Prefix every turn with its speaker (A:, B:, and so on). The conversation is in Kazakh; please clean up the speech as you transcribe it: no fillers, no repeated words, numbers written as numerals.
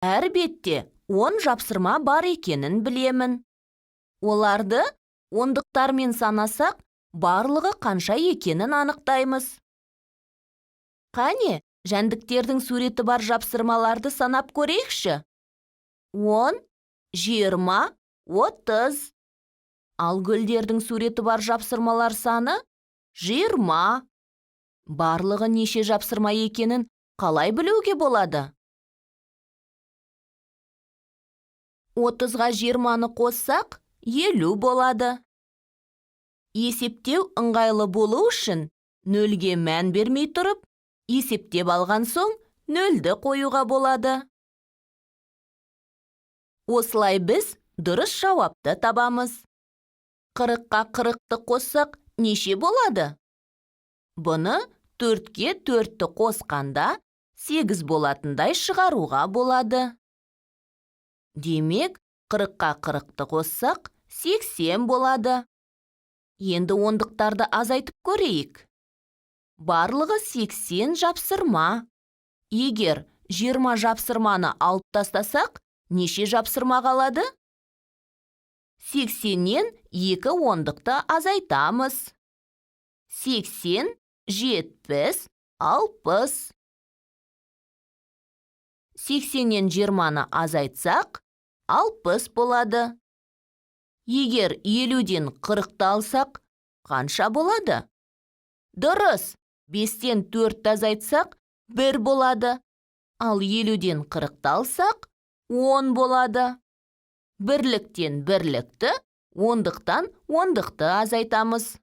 A: Әрбетте 10 жапсырма бар екенін білемін. Оларды ондықтармен санасақ, барлығы қанша екенін анықтаймыз. Қане, жәндіктердің суреті бар жапсырмаларды санап көрейікші. 10, 20, 30. Ал гүлдердің суреті бар жапсырмалар саны 20. Барлығы неше жапсырма екенін қалай білуге болады? 30-ға 20-ны қоссақ, 50 болады. Есептеу ыңғайлы болу үшін, нөлге мән бермей тұрып, есептеп алған соң, нөлді қоюға болады. Осылай біз дұрыс жауапты табамыз. 40-қа 40-ты қоссақ, неше болады? Бұны 4-ке 4-ті қосқанда 8 болатындай шығаруға болады. Демек, 40-қа 40-ты қоссақ, 80 болады. Енді ондықтарды азайтып көрейік. Барлығы 80 жапсырма. Егер 20 жапсырманы алып тастасақ, неше жапсырма қалады? 80-нен 2 ондықты азайтамыз. 80, 70, 60. 80-нен 20-ны азайтсақ, 60 болады. Егер 50-ден 40-ты алсақ, қанша болады? Дұрыс, 5-тен 4-ті азайтсақ, 1 болады. Ал 50-ден 40-ты алсақ, 10 болады. Бірліктен бірлікті, ондықтан ондықты азайтамыз.